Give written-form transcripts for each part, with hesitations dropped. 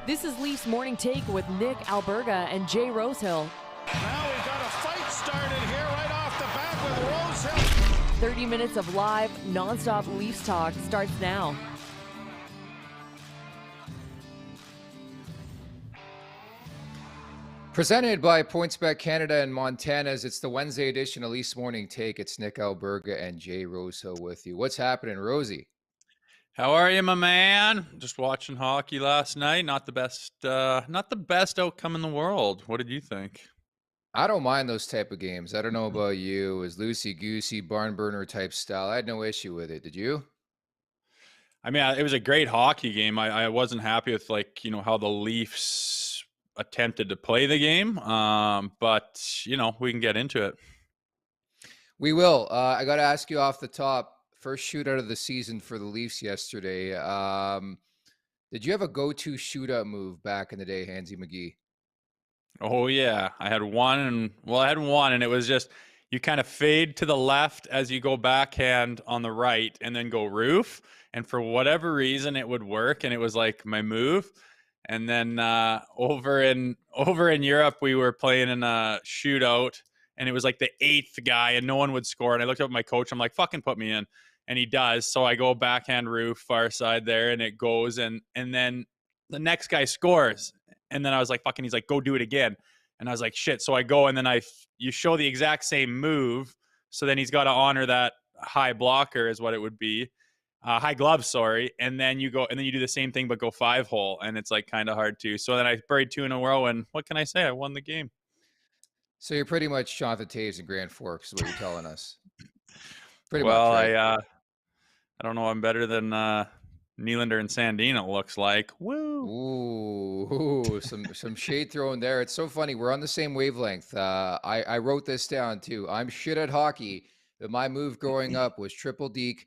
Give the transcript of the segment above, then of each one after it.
This is Leafs Morning Take with Nick Alberga and Jay Rosehill. Now we've got a fight started here right off the bat with Rosehill. 30 minutes of live, non-stop Leafs talk starts now. Presented by PointsBet Canada and Montana's, it's the Wednesday edition of Leafs Morning Take. It's Nick Alberga and Jay Rosehill with you. What's happening, Rosie? How are you, my man? Just watching hockey last night. Not the best outcome in the world. What did you think? I don't mind those type of games. I don't know about you. It was loosey-goosey, barn burner type style. I had no issue with it. Did you? I mean, it was a great hockey game. I wasn't happy with how the Leafs attempted to play the game. But we can get into it. We will. I got to ask you off the top. First shootout of the season for the Leafs yesterday. Did you have a go-to shootout move back in the day, Hansy McGee? Oh, yeah. I had one, and it was just you kind of fade to the left as you go backhand on the right and then go roof. And for whatever reason, it would work, and it was like my move. And then over in Europe, we were playing in a shootout, and it was like the 8th guy, and no one would score. And I looked up at my coach. I'm like, fucking put me in. And he does. So I go backhand roof, far side there, and it goes. And then the next guy scores. And then I was like, fucking, he's like, go do it again. And I was like, shit. So I go, and then you show the exact same move. So then he's got to honor that high blocker is what it would be. High glove, sorry. And then you go, and then you do the same thing, but go 5-hole. And it's like kind of hard too. So then I buried 2 in a row. And what can I say? I won the game. So you're pretty much Jonathan Toews in Grand Forks, is what you're telling us. Pretty well, much, right? I don't know. I'm better than Nylander and Sandin, it looks like. Woo! Ooh, some shade thrown there. It's so funny. We're on the same wavelength. I wrote this down too. I'm shit at hockey, but my move growing up was triple deke,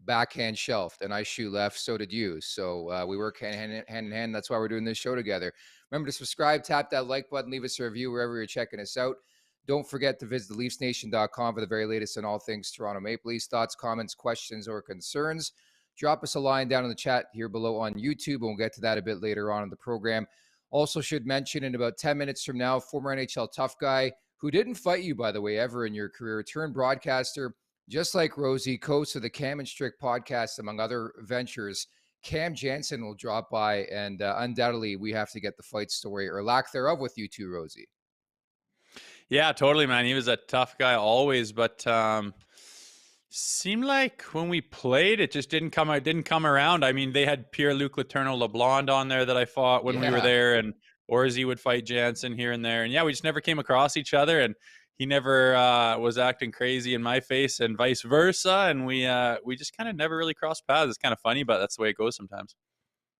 backhand shelved, and I shoot left. So did you. So we work hand in hand. That's why we're doing this show together. Remember to subscribe, tap that like button, leave us a review wherever you're checking us out. Don't forget to visit theleafsnation.com for the very latest on all things Toronto Maple Leafs. Thoughts, comments, questions, or concerns. Drop us a line down in the chat here below on YouTube, and we'll get to that a bit later on in the program. Also should mention in about 10 minutes from now, former NHL tough guy who didn't fight you, by the way, ever in your career, turned broadcaster, just like Rosie, host of the Cam and Strick podcast, among other ventures. Cam Janssen will drop by, and undoubtedly we have to get the fight story or lack thereof with you too, Rosie. Yeah, totally, man. He was a tough guy always, but seemed like when we played, it just didn't come around. I mean, they had Pierre-Luc Letourneau-Leblond on there that I fought when we were there, and Orzi would fight Janssen here and there. And yeah, we just never came across each other, and he never was acting crazy in my face and vice versa. And we just kind of never really crossed paths. It's kind of funny, but that's the way it goes sometimes.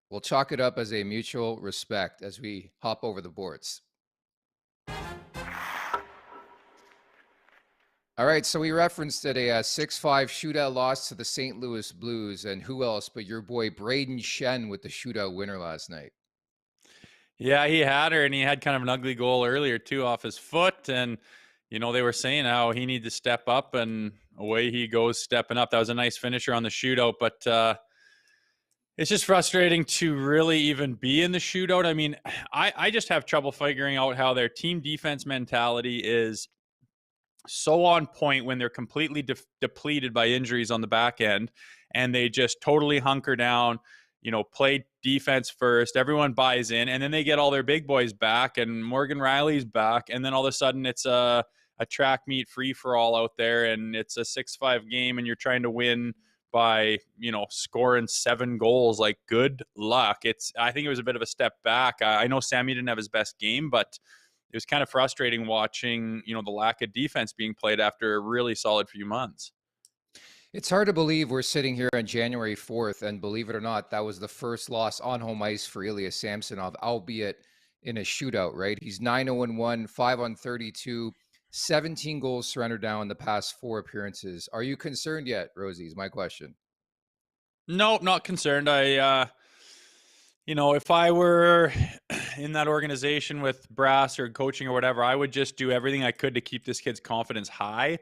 We'll chalk it up as a mutual respect as we hop over the boards. All right, so we referenced it, a 6-5 shootout loss to the St. Louis Blues, and who else but your boy Brayden Schenn with the shootout winner last night. Yeah, he had her, and he had kind of an ugly goal earlier too off his foot, and they were saying how he needed to step up, and away he goes stepping up. That was a nice finisher on the shootout, but it's just frustrating to really even be in the shootout. I mean, I just have trouble figuring out how their team defense mentality is so on point when they're completely depleted by injuries on the back end, and they just totally hunker down, play defense first, everyone buys in, and then they get all their big boys back, and Morgan Riley's back, and then all of a sudden it's a track meet free-for-all out there, and it's a 6-5 game, and you're trying to win by, scoring 7 goals. Like, good luck. I think it was a bit of a step back. I know Sammy didn't have his best game, but it was kind of frustrating watching, the lack of defense being played after a really solid few months. It's hard to believe we're sitting here on January 4th, and believe it or not, that was the first loss on home ice for Ilya Samsonov, albeit in a shootout, right? He's 9-0-1, 5-32, 17 goals surrendered now in the past 4 appearances. Are you concerned yet, Rosie, is my question. No, not concerned. If I were in that organization with brass or coaching or whatever, I would just do everything I could to keep this kid's confidence high.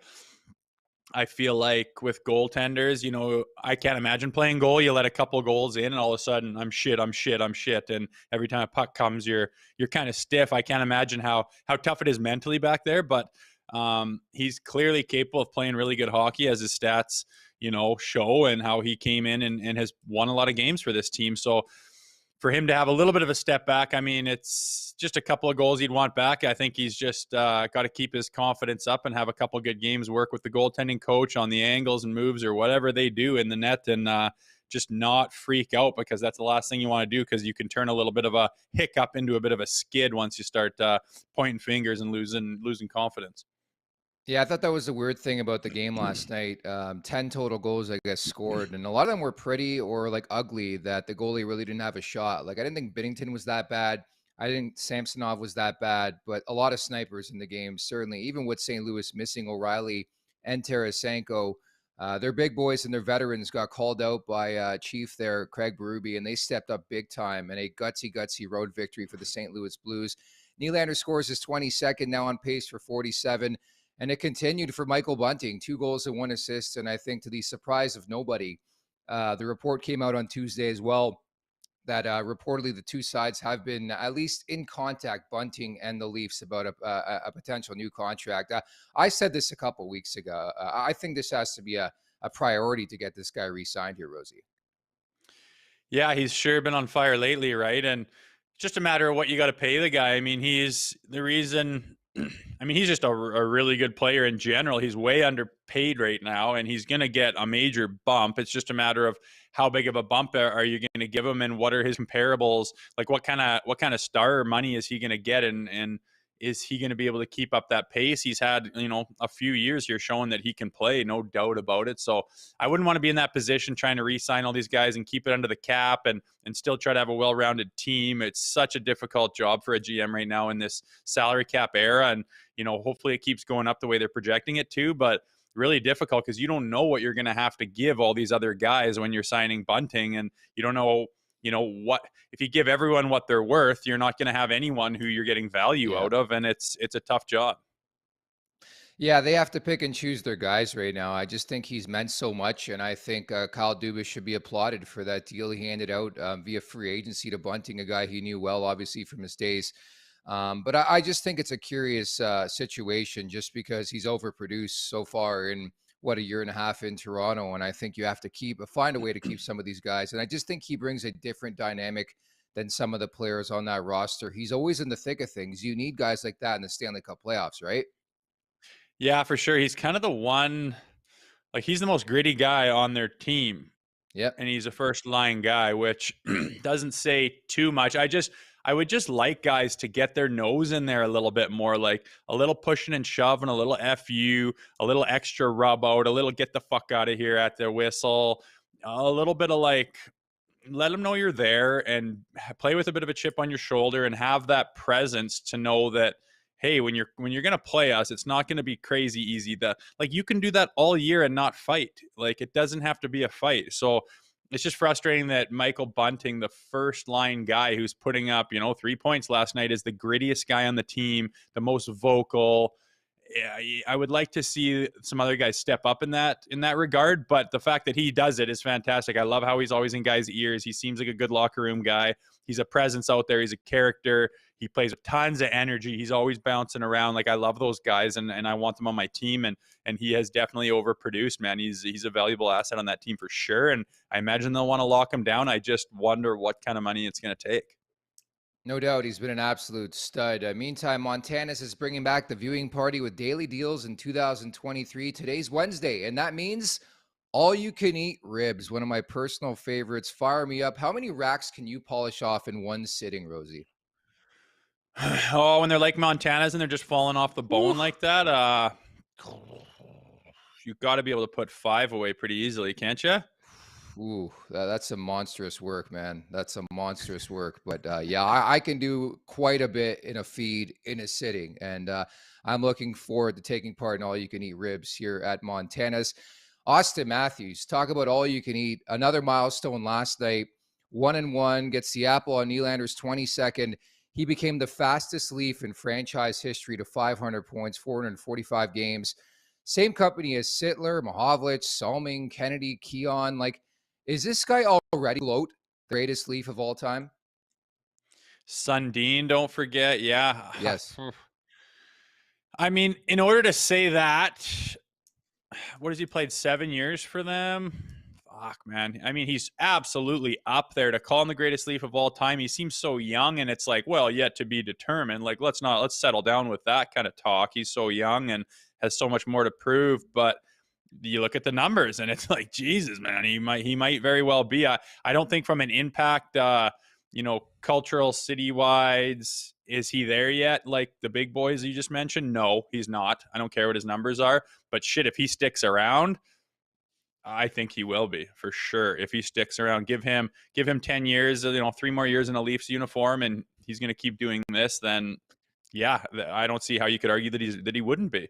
I feel like with goaltenders, you know, I can't imagine playing goal. You let a couple goals in, and all of a sudden, I'm shit. And every time a puck comes, you're kind of stiff. I can't imagine how tough it is mentally back there. But he's clearly capable of playing really good hockey, as his stats, you know, show, and how he came in and has won a lot of games for this team. So for him to have a little bit of a step back, I mean, it's just a couple of goals he'd want back. I think he's just got to keep his confidence up and have a couple of good games, work with the goaltending coach on the angles and moves or whatever they do in the net, and just not freak out, because that's the last thing you want to do, because you can turn a little bit of a hiccup into a bit of a skid once you start pointing fingers and losing confidence. Yeah, I thought that was the weird thing about the game last night. 10 total goals, I guess, scored. And a lot of them were pretty or like ugly that the goalie really didn't have a shot. Like, I didn't think Binnington was that bad. I didn't think Samsonov was that bad, but a lot of snipers in the game, certainly. Even with St. Louis missing O'Reilly and Tarasenko, their big boys and their veterans got called out by Chief there, Craig Berube, and they stepped up big time in a gutsy road victory for the St. Louis Blues. Nylander scores his 22nd, now on pace for 47. And it continued for Michael Bunting, 2 goals and 1 assist. And I think to the surprise of nobody, the report came out on Tuesday as well that reportedly the two sides have been at least in contact, Bunting and the Leafs, about a potential new contract. I said this a couple weeks ago. I think this has to be a priority to get this guy re-signed here, Rosie. Yeah, he's sure been on fire lately, right? And just a matter of what you got to pay the guy. I mean, he's the reason. I mean, he's just a really good player in general. He's way underpaid right now, and he's going to get a major bump. It's just a matter of how big of a bump are you going to give him, and what are his comparables? Like, what kind of star money is he going to get, and is he going to be able to keep up that pace? He's had, you know, a few years here showing that he can play, no doubt about it. So I wouldn't want to be in that position trying to re-sign all these guys and keep it under the cap and still try to have a well-rounded team. It's such a difficult job for a GM right now in this salary cap era. And, you know, hopefully it keeps going up the way they're projecting it to, but really difficult because you don't know what you're going to have to give all these other guys when you're signing Bunting, and you don't know, you know, what if you give everyone what they're worth, you're not going to have anyone who you're getting value out of, and it's a tough job. Yeah, they have to pick and choose their guys right now. I just think he's meant so much, and I think Kyle Dubas should be applauded for that deal he handed out via free agency to Bunting, a guy he knew well, obviously, from his days. But I just think it's a curious situation just because he's overproduced so far in, what, a year and a half in Toronto, and I think you have to find a way to keep some of these guys. And I just think he brings a different dynamic than some of the players on that roster. He's always in the thick of things. You need guys like that in the Stanley Cup playoffs, right? Yeah, for sure. He's kind of the one, like, he's the most gritty guy on their team. Yep. And he's a first line guy, which doesn't say too much. I would just like guys to get their nose in there a little bit more, like a little pushing and shoving, a little FU, a little extra rub out, a little get the fuck out of here at the whistle, a little bit of like, let them know you're there and play with a bit of a chip on your shoulder and have that presence to know that, hey, when you're going to play us, it's not going to be crazy easy. That, like, you can do that all year and not fight. Like, it doesn't have to be a fight. So it's just frustrating that Michael Bunting, the first line guy who's putting up, 3 points last night, is the grittiest guy on the team, the most vocal. I would like to see some other guys step up in that regard, but the fact that he does it is fantastic. I love how he's always in guys' ears. He seems like a good locker room guy. He's a presence out there. He's a character. He plays with tons of energy. He's always bouncing around. Like, I love those guys, and I want them on my team. And he has definitely overproduced, man. He's a valuable asset on that team for sure. And I imagine they'll want to lock him down. I just wonder what kind of money it's going to take. No doubt, he's been an absolute stud. Meantime, Montana's is bringing back the viewing party with daily deals in 2023. Today's Wednesday, and that means all-you-can-eat ribs, one of my personal favorites. Fire me up. How many racks can you polish off in one sitting, Rosie? Oh, when they're like Montana's and they're just falling off the bone like that, you got to be able to put 5 away pretty easily, can't you? Ooh, that's some monstrous work, man. That's some monstrous work. But yeah, I can do quite a bit in a feed in a sitting. And I'm looking forward to taking part in all you can eat ribs here at Montana's. Auston Matthews, talk about all you can eat. Another milestone last night. 1-1, gets the apple on Nylander's 22nd. He became the fastest Leaf in franchise history to 500 points, 445 games. Same company as Sittler, Mahovlich, Salming, Kennedy, Keon. Like, is this guy already the greatest Leaf of all time? Sundin, don't forget. Yeah. Yes. I mean, in order to say that, what has he played 7 years for them? Fuck, man. I mean, he's absolutely up there. To call him the greatest Leaf of all time, he seems so young, and it's like, well, yet to be determined. Like, let's settle down with that kind of talk. He's so young and has so much more to prove. But you look at the numbers, and it's like, Jesus, man, he might very well be. I don't think from an impact, cultural citywides, is he there yet? Like the big boys you just mentioned? No, he's not. I don't care what his numbers are. But shit, if he sticks around, I think he will be for sure. If he sticks around, give him 10 years, 3 more years in a Leafs uniform, and he's going to keep doing this. Then, yeah, I don't see how you could argue that he wouldn't be.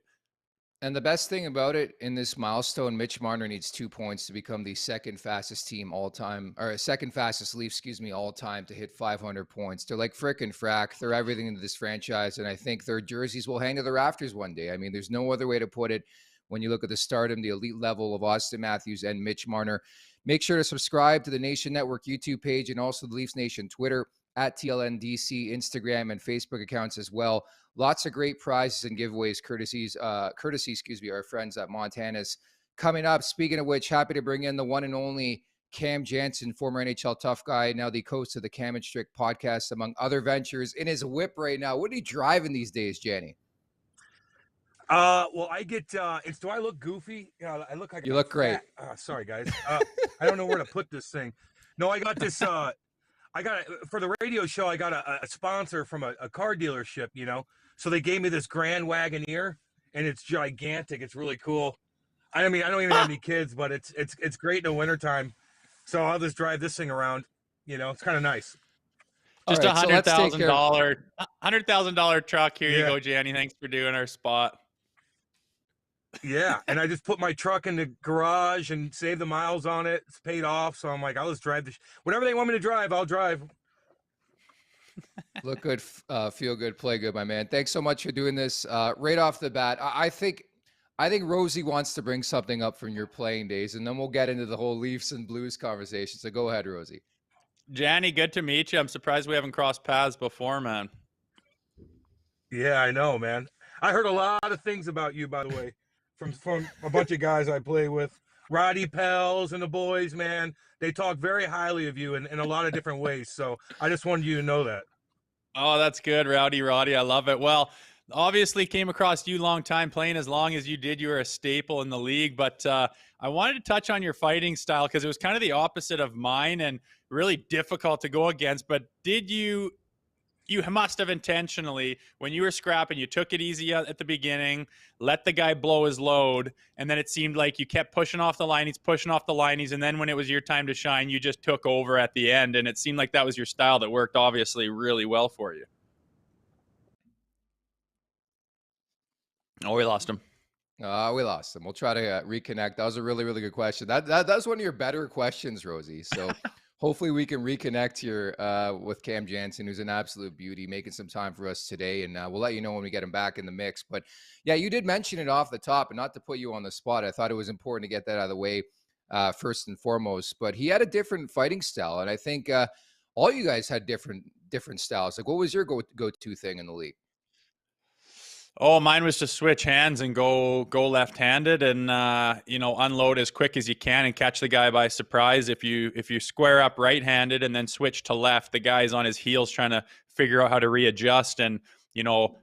And the best thing about it in this milestone, Mitch Marner needs 2 points to become the second fastest team all time, or second fastest Leaf, all time to hit 500 points. They're like frickin' frack. They're everything into this franchise, and I think their jerseys will hang to the rafters one day. I mean, there's no other way to put it. When you look at the stardom, the elite level of Auston Matthews and Mitch Marner, make sure to subscribe to the Nation Network YouTube page and also the Leafs Nation Twitter at TLNDC, Instagram, and Facebook accounts as well. Lots of great prizes and giveaways, courtesy, our friends at Montana's coming up. Speaking of which, happy to bring in the one and only Cam Janssen, former NHL tough guy, now the host of the Cam and Strick podcast, among other ventures, in his whip right now. What are you driving these days, Janny? Well, I get, do I look goofy? Yeah, I look like you look great. Sorry, guys. I don't know where to put this thing. No, I got this, for the radio show, I got a sponsor from a car dealership, so they gave me this Grand Wagoneer, and it's gigantic. It's really cool. I mean, I don't even have any kids, but it's great in the wintertime. So I'll just drive this thing around, it's kind of nice. Just right, $100,000 truck. Here you go, Janny. Thanks for doing our spot. Yeah, and I just put my truck in the garage and save the miles on it. It's paid off, so I'm like, I'll just drive whatever they want me to drive, I'll drive. Look good, feel good, play good, my man. Thanks so much for doing this. Right off the bat, I think Rosie wants to bring something up from your playing days, and then we'll get into the whole Leafs and Blues conversation. So go ahead, Rosie. Janny, good to meet you. I'm surprised we haven't crossed paths before, man. Yeah, I know, man. I heard a lot of things about you, by the way. From a bunch of guys I play with, Roddy Pels and the boys, man. They talk very highly of you in a lot of different ways. So I just wanted you to know that. Oh, that's good, Roddy. I love it. Well, obviously came across you long time playing as long as you did. You were a staple in the league. But I wanted to touch on your fighting style because it was kind of the opposite of mine and really difficult to go against. But did you must have intentionally, when you were scrapping, you took it easy at the beginning, let the guy blow his load, and then it seemed like you kept pushing off the lineys, and then when it was your time to shine, you just took over at the end, and it seemed like that was your style that worked obviously really well for you. Oh, we lost him. We lost him. We'll try to reconnect. That was a really, really good question. That's one of your better questions, Rosie. So hopefully we can reconnect here with Cam Janssen, who's an absolute beauty, making some time for us today. And we'll let you know when we get him back in the mix. But yeah, you did mention it off the top, and not to put you on the spot. I thought it was important to get that out of the way first and foremost. But he had a different fighting style. And I think all you guys had different styles. Like, what was your go-to thing in the league? Oh, mine was to switch hands and go left-handed and unload as quick as you can and catch the guy by surprise. If you square up right-handed and then switch to left, the guy's on his heels trying to figure out how to readjust. And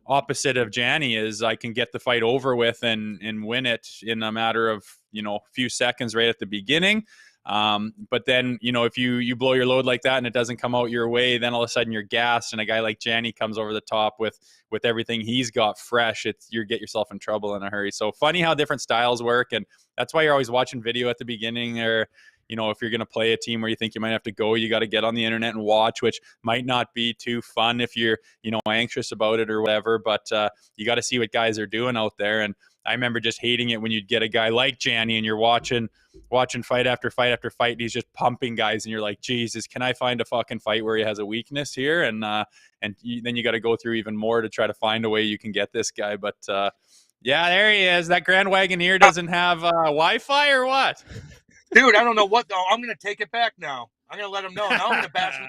opposite of Janny is I can get the fight over with and win it in a matter of few seconds right at the beginning. But then, if you blow your load like that and it doesn't come out your way, then all of a sudden you're gassed, and a guy like Janny comes over the top with everything he's got fresh. You get yourself in trouble in a hurry. So funny how different styles work. And that's why you're always watching video at the beginning, or, if you're going to play a team where you think you might have to go, you got to get on the internet and watch, which might not be too fun if you're, anxious about it or whatever, but, you got to see what guys are doing out there. And I remember just hating it when you'd get a guy like Janny and you're watching fight after fight after fight, and he's just pumping guys, and you're like, Jesus, can I find a fucking fight where he has a weakness here? And then you got to go through even more to try to find a way you can get this guy. But Yeah, there he is. That Grand Wagoneer doesn't have Wi-Fi or what? Dude, I don't know what though. I'm gonna take it back now. I'm gonna let him know. Now I'm gonna bash him.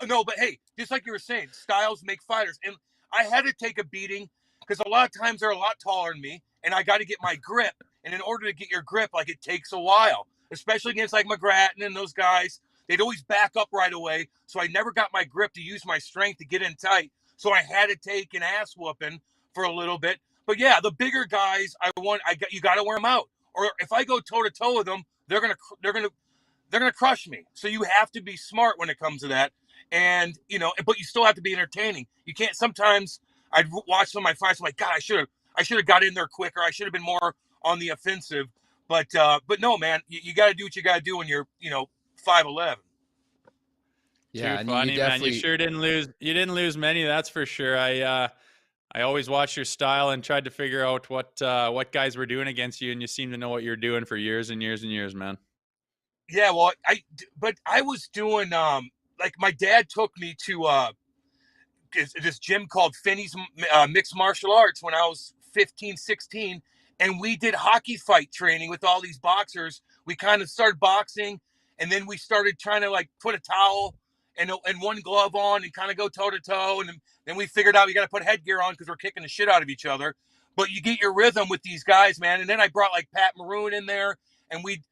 No, but hey, just like you were saying, styles make fighters. And I had to take a beating because a lot of times they're a lot taller than me, and I got to get my grip. And in order to get your grip, like it takes a while, especially against like McGrattan and those guys. They'd always back up right away. So I never got my grip to use my strength to get in tight. So I had to take an ass whooping for a little bit. But yeah, the bigger guys, you got to wear them out. Or if I go toe to toe with them, they're gonna crush me. So you have to be smart when it comes to that. And, but you still have to be entertaining. You can't, sometimes I'd watch some of my fights. I'm like, God, I should have got in there quicker. I should have been more on the offensive. But no, man, you got to do what you got to do when you're, 5'11". Yeah, Too funny, man. You sure didn't lose. You didn't lose many, that's for sure. I always watched your style and tried to figure out what guys were doing against you, and you seem to know what you're doing for years and years and years, man. Yeah, well, I was doing like my dad took me to this gym called Finney's Mixed Martial Arts when I was 15, 16. And we did hockey fight training with all these boxers. We kind of started boxing, and then we started trying to like put a towel and one glove on and kind of go toe to toe. And then we figured out we got to put headgear on because we're kicking the shit out of each other. But you get your rhythm with these guys, man. And then I brought like Pat Maroon in there, and we'd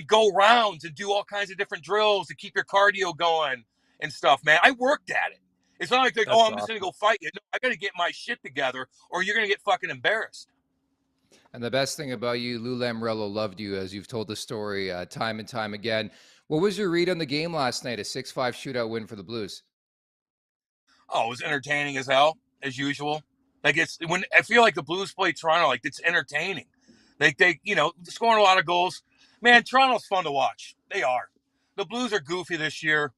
go rounds and do all kinds of different drills to keep your cardio going and stuff, man. I worked at it. It's not like, I'm just going to go fight you. No, I got to get my shit together or you're going to get fucking embarrassed. And the best thing about you, Lou Lamoriello loved you as you've told the story time and time again. What was your read on the game last night? A 6-5 shootout win for the Blues. Oh, it was entertaining as hell, as usual. Like when I feel like the Blues play Toronto, like it's entertaining. They scoring a lot of goals. Man, Toronto's fun to watch. They are. The Blues are goofy this year.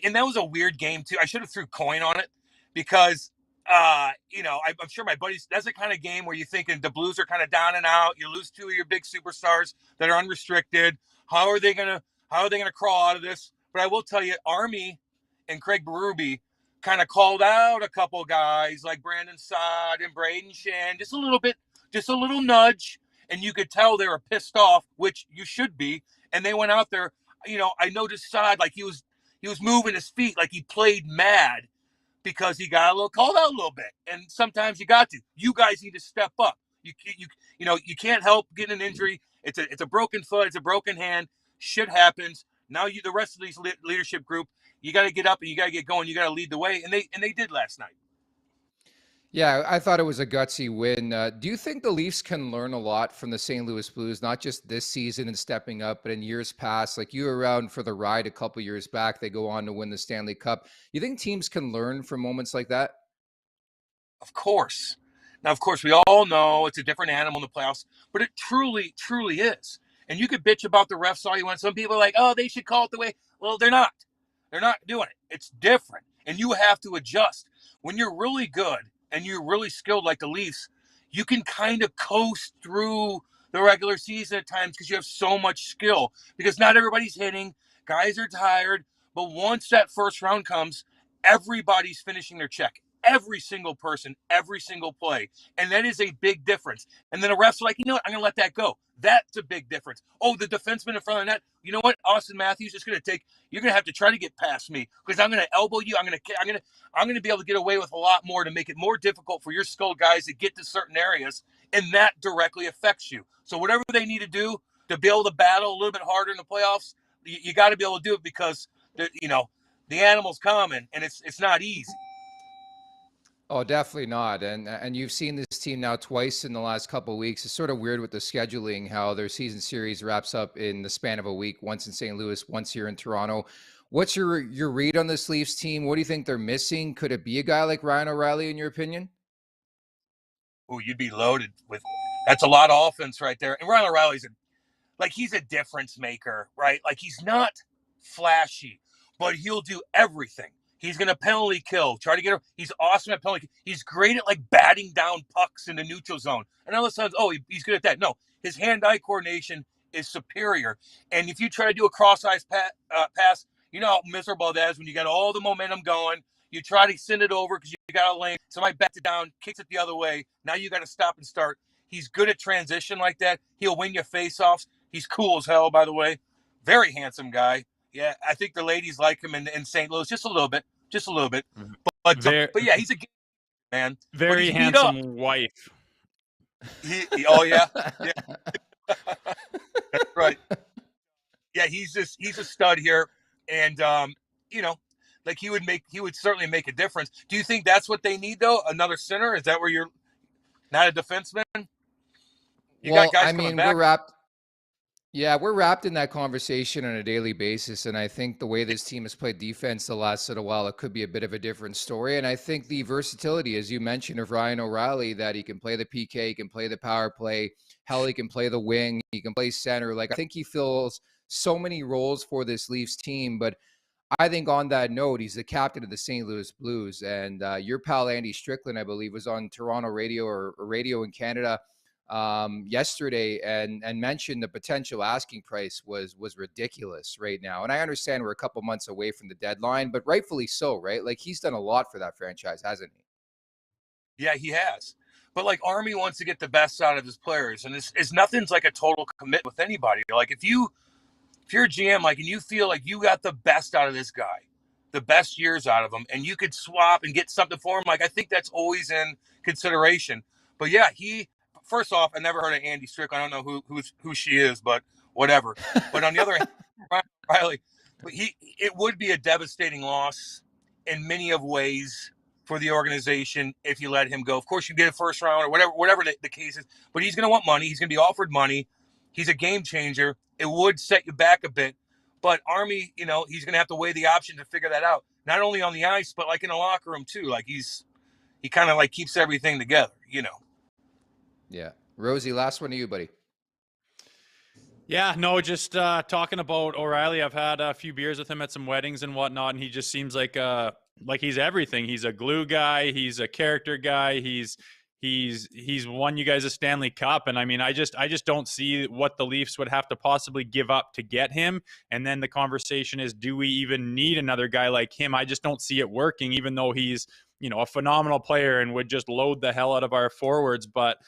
And that was a weird game, too. I should have threw coin on it because, I'm sure my buddies, that's the kind of game where you're thinking the Blues are kind of down and out. You lose two of your big superstars that are unrestricted. How are they gonna crawl out of this? But I will tell you, Army and Craig Berube kind of called out a couple guys like Brandon Saad and Brayden Schenn, just a little nudge. And you could tell they were pissed off, which you should be. And they went out there. I noticed Saad, like he was moving his feet like he played mad because he got a little called out a little bit. And sometimes you got to. You guys need to step up. You can't help getting an injury. It's a broken foot. It's a broken hand. Shit happens. Now the rest of these leadership group, you got to get up and you got to get going. You got to lead the way. And they did last night. Yeah, I thought it was a gutsy win. Do you think the Leafs can learn a lot from the St. Louis Blues, not just this season and stepping up, but in years past? Like you were around for the ride a couple years back. They go on to win the Stanley Cup. You think teams can learn from moments like that? Of course. Now, of course, we all know it's a different animal in the playoffs, but it truly, truly is. And you could bitch about the refs all you want. Some people are like, oh, they should call it the way. Well, they're not. They're not doing it. It's different. And you have to adjust. When you're really good, and you're really skilled like the Leafs, you can kind of coast through the regular season at times because you have so much skill. Because not everybody's hitting, guys are tired, but once that first round comes, everybody's finishing their check. Every single person, every single play. And that is a big difference. And then the refs are like, you know what, I'm going to let that go. That's a big difference. Oh, the defenseman in front of the net, you know what, Auston Matthews is going to take, you're going to have to try to get past me because I'm going to elbow you. I'm going to be able to get away with a lot more to make it more difficult for your skilled guys to get to certain areas. And that directly affects you. So whatever they need to do to be able to battle a little bit harder in the playoffs, you got to be able to do it because, the animal's coming and it's not easy. Oh, definitely not. And you've seen this team now twice in the last couple of weeks. It's sort of weird with the scheduling, how their season series wraps up in the span of a week, once in St. Louis, once here in Toronto. What's your read on this Leafs team? What do you think they're missing? Could it be a guy like Ryan O'Reilly, in your opinion? Oh, you'd be loaded with – that's a lot of offense right there. And Ryan O'Reilly's he's a difference maker, right? Like he's not flashy, but he'll do everything. He's going to penalty kill, try to get her. He's awesome at penalty. He's great at like batting down pucks in the neutral zone. And all of a sudden, he's good at that. No, his hand-eye coordination is superior. And if you try to do a cross-eyes pass, you know how miserable that is when you got all the momentum going. You try to send it over because you got a lane. Somebody bats it down, kicks it the other way. Now you got to stop and start. He's good at transition like that. He'll win you face-offs. He's cool as hell, by the way. Very handsome guy. Yeah, I think the ladies like him in St. Louis just a little bit. But yeah, he's a man. Very handsome wife. Oh, yeah. Yeah. That's right. Yeah, he's a stud here. And, like he would certainly make a difference. Do you think that's what they need, though? Another center? Is that where you're not a defenseman? Got guys coming back. We're wrapped in that conversation on a daily basis. And I think the way this team has played defense the last little while, it could be a bit of a different story. And I think the versatility, as you mentioned, of Ryan O'Reilly, that he can play the PK, he can play the power play, hell, he can play the wing, he can play center. Like, I think he fills so many roles for this Leafs team. But I think on that note, he's the captain of the St. Louis Blues. And your pal, Andy Strickland, I believe, was on Toronto radio or radio in Canada yesterday and mentioned the potential asking price was ridiculous right now. And I understand we're a couple months away from the deadline, but rightfully so, right? Like, he's done a lot for that franchise, hasn't he? Yeah, he has. But like, Army wants to get the best out of his players, and it's nothing's like a total commit with anybody. Like, if you're a GM, like, and you feel like you got the best out of this guy, the best years out of him, and you could swap and get something for him, like, I think that's always in consideration. But yeah, first off, I never heard of Andy Strickland. I don't know who she is, but whatever. But on the other hand, Ryan O'Reilly, it would be a devastating loss in many of ways for the organization if you let him go. Of course, you get a first round or whatever the case is, but he's going to want money. He's going to be offered money. He's a game changer. It would set you back a bit. But Army, he's going to have to weigh the option to figure that out. Not only on the ice, but like in the locker room too. Like, he kind of like keeps everything together, Yeah. Rosie, last one to you, buddy. Yeah, no, just talking about O'Reilly. I've had a few beers with him at some weddings and whatnot, and he just seems like he's everything. He's a glue guy. He's a character guy. He's won you guys a Stanley Cup. And I mean, I just don't see what the Leafs would have to possibly give up to get him. And then the conversation is, do we even need another guy like him? I just don't see it working, even though he's, a phenomenal player and would just load the hell out of our forwards. But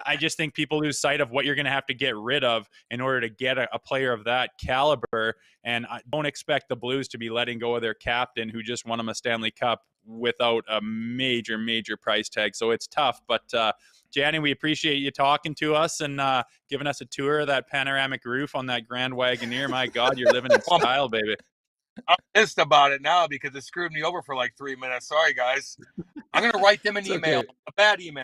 I just think people lose sight of what you're going to have to get rid of in order to get a player of that caliber. And I don't expect the Blues to be letting go of their captain, who just won them a Stanley Cup, without a major, major price tag. So it's tough. But Janny, we appreciate you talking to us and giving us a tour of that panoramic roof on that Grand Wagoneer. My God, you're living in style, baby. I'm pissed about it now because it screwed me over for like 3 minutes. Sorry, guys. I'm going to write them an email, a bad email.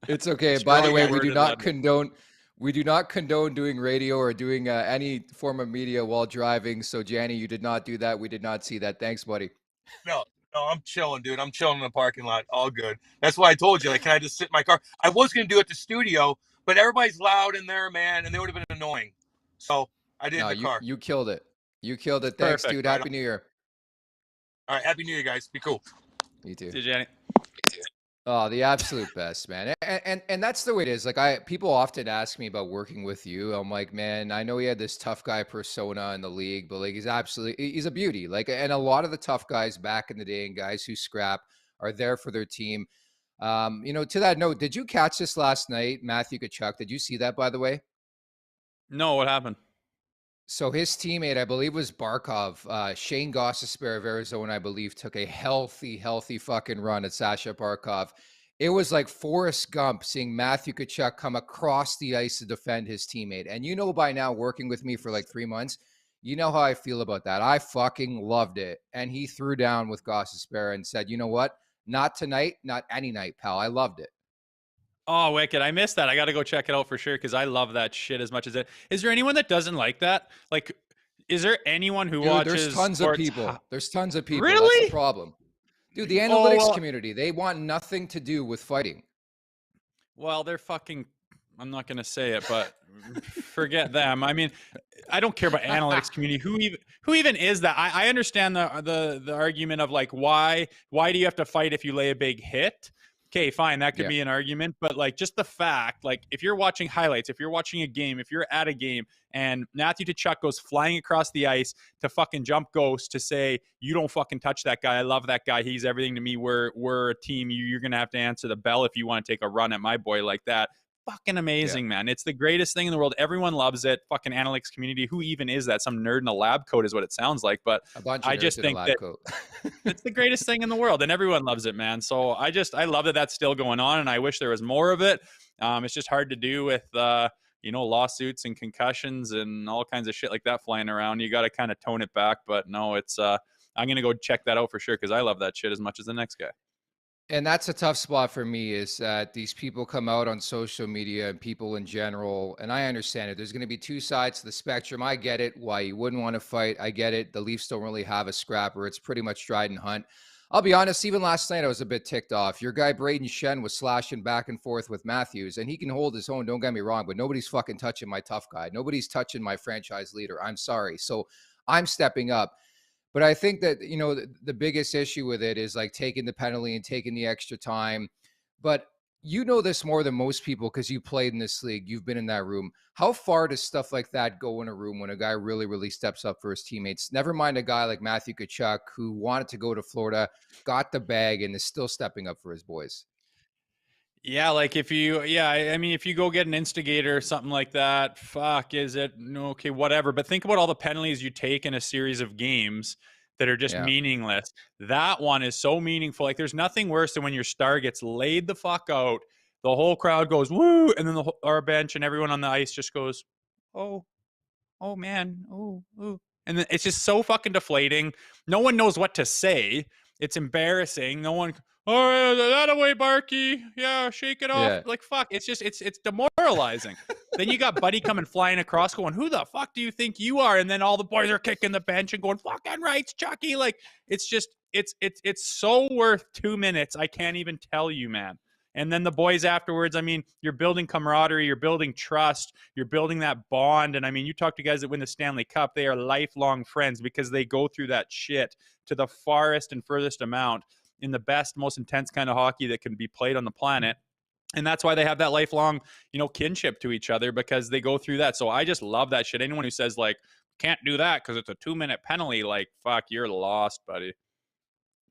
It's okay. By the way, we do not condone doing radio or doing any form of media while driving. So, Janny, you did not do that. We did not see that. Thanks, buddy. No, I'm chilling, dude. I'm chilling in the parking lot. All good. That's why I told you, like, can I just sit in my car? I was going to do it at the studio, but everybody's loud in there, man, and they would have been annoying. So I did in the car. You killed it. You killed it. Thanks, Perfect. dude. Happy New Year. All right. Happy New Year, guys. Be cool. You too. See you, Janny. Oh, the absolute best, man. And that's the way it is. Like, people often ask me about working with you. I'm like, man, I know he had this tough guy persona in the league, but like, he's a beauty. Like, and a lot of the tough guys back in the day and guys who scrap are there for their team. To that note, did you catch this last night, Matthew Tkachuk? Did you see that, by the way? No, what happened? So his teammate, I believe, was Barkov. Shane Gostisbehere of Arizona, I believe, took a healthy fucking run at Sasha Barkov. It was like Forrest Gump seeing Matthew Tkachuk come across the ice to defend his teammate. And by now, working with me for like 3 months, you know how I feel about that. I fucking loved it. And he threw down with Gostisbehere and said, you know what? Not tonight, not any night, pal. I loved it. Oh, wicked. I missed that. I got to go check it out for sure because I love that shit as much as it. Is there anyone that doesn't like that? Like, is there anyone who watches There's tons sports? of people. There's tons of people. Really? That's the problem. Dude, the analytics community, they want nothing to do with fighting. Well, they're fucking, I'm not going to say it, but forget them. I mean, I don't care about analytics community. Who even is that? I understand the argument of like, why do you have to fight if you lay a big hit? okay, fine, that could Yeah. be an argument, but like just the fact, like if you're watching highlights, if you're watching a game, if you're at a game and Matthew Tkachuk goes flying across the ice to fucking jump Ghost to say, you don't fucking touch that guy. I love that guy. He's everything to me. We're a team. You're going to have to answer the bell if you want to take a run at my boy like that. Fucking amazing, man. It's the greatest thing in the world. Everyone loves it. Fucking analytics community. Who even is that? Some nerd in a lab coat is what it sounds like. But A bunch of I nerds just in a think lab that coat. it's the greatest thing in the world, and everyone loves it, man. So I love that that's still going on, and I wish there was more of it. It's just hard to do with lawsuits and concussions and all kinds of shit like that flying around. You got to kind of tone it back. But no, it's I'm gonna go check that out for sure because I love that shit as much as the next guy. And that's a tough spot for me, is that these people come out on social media and people in general, and I understand it. There's going to be two sides to the spectrum. I get it, why you wouldn't want to fight. I get it. The Leafs don't really have a scrapper. It's pretty much Dryden Hunt. I'll be honest, even last night I was a bit ticked off. Your guy Brayden Schenn was slashing back and forth with Matthews, and he can hold his own, don't get me wrong, but nobody's fucking touching my tough guy. Nobody's touching my franchise leader. I'm sorry. So I'm stepping up. But I think that, the biggest issue with it is like taking the penalty and taking the extra time. But you know this more than most people because you played in this league. You've been in that room. How far does stuff like that go in a room when a guy really, really steps up for his teammates? Never mind a guy like Matthew Tkachuk who wanted to go to Florida, got the bag, and is still stepping up for his boys. Yeah, like if you go get an instigator or something like that, fuck, is it okay, whatever. But think about all the penalties you take in a series of games that are just meaningless. That one is so meaningful. Like there's nothing worse than when your star gets laid the fuck out, the whole crowd goes woo, and then our bench and everyone on the ice just goes, oh man, oh. And then it's just so fucking deflating. No one knows what to say. It's embarrassing. No one, all right, that away, Barky. Yeah, shake it off. Yeah. Like, fuck. It's just, it's demoralizing. Then you got Buddy coming flying across going, who the fuck do you think you are? And then all the boys are kicking the bench and going, fucking rights, Chucky. Like, it's just, it's so worth 2 minutes. I can't even tell you, man. And then the boys afterwards, I mean, you're building camaraderie, you're building trust, you're building that bond. And I mean, you talk to guys that win the Stanley Cup, they are lifelong friends because they go through that shit to the farthest and furthest amount in the best, most intense kind of hockey that can be played on the planet. And that's why they have that lifelong, kinship to each other because they go through that. So I just love that shit. Anyone who says like, can't do that because it's a 2-minute penalty, like, fuck, you're lost, buddy.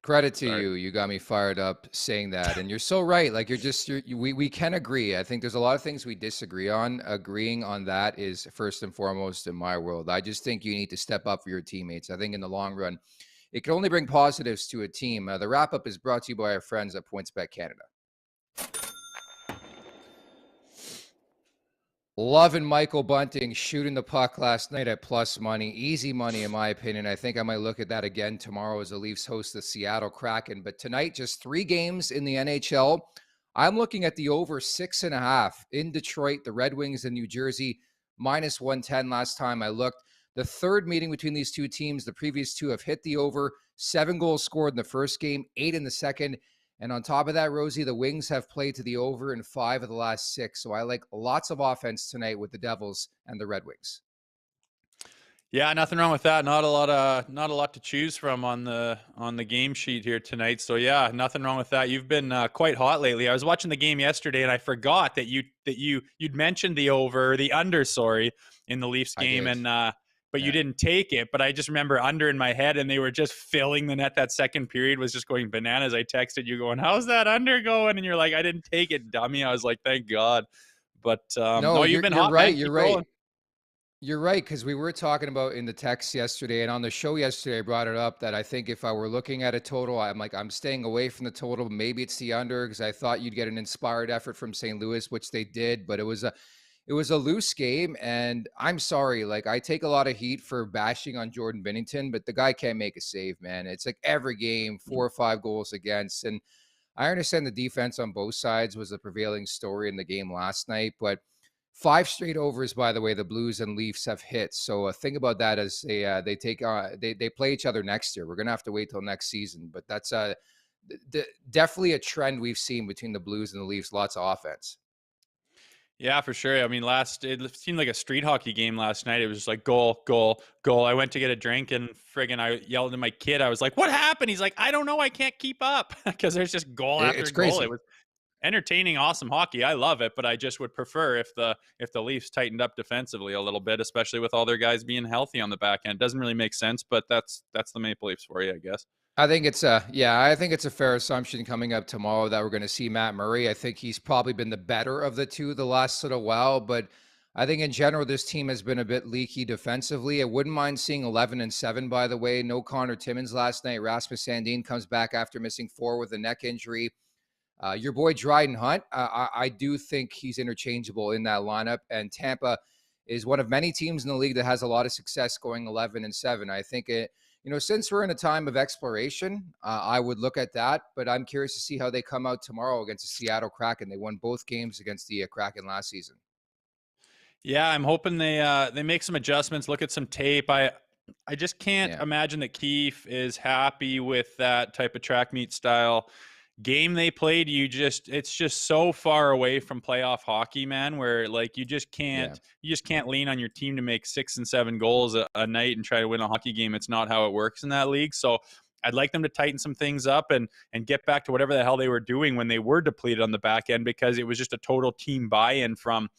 Credit to you. You got me fired up saying that. And you're so right. Like we can agree. I think there's a lot of things we disagree on. Agreeing on that is first and foremost in my world. I just think you need to step up for your teammates. I think in the long run, it can only bring positives to a team. The wrap up is brought to you by our friends at PointsBet Canada. Loving Michael Bunting shooting the puck last night at plus money. Easy money, in my opinion. I think I might look at that again tomorrow as the Leafs host the Seattle Kraken. But tonight, just 3 games in the NHL. I'm looking at the over 6.5 in Detroit, the Red Wings in New Jersey, minus 110 last time I looked. The third meeting between these two teams, the previous two have hit the over. 7 goals scored in the first game, 8 in the second. And on top of that, Rosie, the Wings have played to the over in 5 of the last 6. So I like lots of offense tonight with the Devils and the Red Wings. Yeah, nothing wrong with that. Not a lot to choose from on the game sheet here tonight. So yeah, nothing wrong with that. You've been quite hot lately. I was watching the game yesterday and I forgot that you'd mentioned the under, in the Leafs game, and but you didn't take it. But I just remember under in my head, and they were just filling the net. That second period was just going bananas. I texted you going, how's that under going? And you're like, I didn't take it, dummy. I was like, thank God. But no, you've been hot, right. man. You're right. You're right, because we were talking about in the text yesterday and on the show yesterday, I brought it up that I think if I were looking at a total, I'm staying away from the total. Maybe it's the under because I thought you'd get an inspired effort from St. Louis, which they did, but it was a loose game. And I'm sorry, like I take a lot of heat for bashing on Jordan Binnington, but the guy can't make a save, man. It's like every game, 4 or 5 goals against. And I understand the defense on both sides was the prevailing story in the game last night, but 5 straight overs, by the way, the Blues and Leafs have hit. So think about that as they play each other next year. We're going to have to wait till next season, but that's definitely a trend we've seen between the Blues and the Leafs. Lots of offense. Yeah, for sure. I mean, it seemed like a street hockey game last night. It was just like goal, goal, goal. I went to get a drink and friggin' I yelled at my kid. I was like, "What happened?" He's like, "I don't know. I can't keep up," because there's just goal after It's goal. It crazy. was entertaining, awesome hockey. I love it, but I just would prefer if the Leafs tightened up defensively a little bit, especially with all their guys being healthy on the back end. Doesn't really make sense, but that's the Maple Leafs for you, I guess. I think it's a yeah, I think it's a fair assumption coming up tomorrow that we're going to see Matt Murray. I think he's probably been the better of the two the last little while, but I think in general this team has been a bit leaky defensively. I wouldn't mind seeing 11-7. By the way, no Connor Timmins last night. Rasmus Sandin comes back after missing 4 with a neck injury. Your boy Dryden Hunt, I do think he's interchangeable in that lineup, and Tampa is one of many teams in the league that has a lot of success going 11-7. I think it, since we're in a time of exploration, I would look at that, but I'm curious to see how they come out tomorrow against the Seattle Kraken. They won both games against the Kraken last season. Yeah, I'm hoping they make some adjustments, look at some tape. I just can't imagine that Keefe is happy with that type of track meet style game they played. It's just so far away from playoff hockey, man, where like you just can't lean on your team to make 6 and 7 goals a night and try to win a hockey game. It's not how it works in that league. So I'd like them to tighten some things up and get back to whatever the hell they were doing when they were depleted on the back end, because it was just a total team buy-in from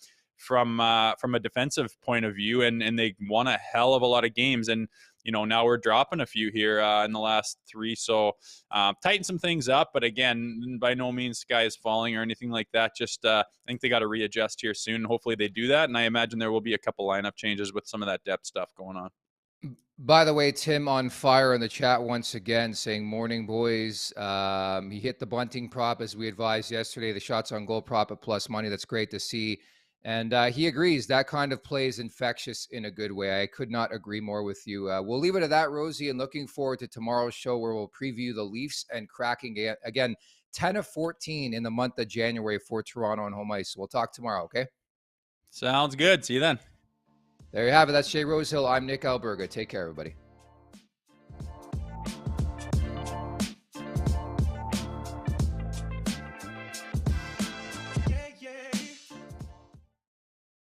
a defensive point of view, and they won a hell of a lot of games. And now we're dropping a few here in the last 3. So tighten some things up. But again, by no means sky is falling or anything like that. Just I think they got to readjust here soon. Hopefully they do that. And I imagine there will be a couple lineup changes with some of that depth stuff going on. By the way, Tim on fire in the chat once again saying, morning, boys. He hit the bunting prop as we advised yesterday, the shots on goal prop at plus money. That's great to see. And he agrees that kind of play is infectious in a good way. I could not agree more with you. We'll leave it at that, Rosie, and looking forward to tomorrow's show where we'll preview the Leafs and Kraken again, 10-14 in the month of January for Toronto on home ice. We'll talk tomorrow, okay? Sounds good. See you then. There you have it. That's Jay Rosehill. I'm Nick Alberga. Take care, everybody.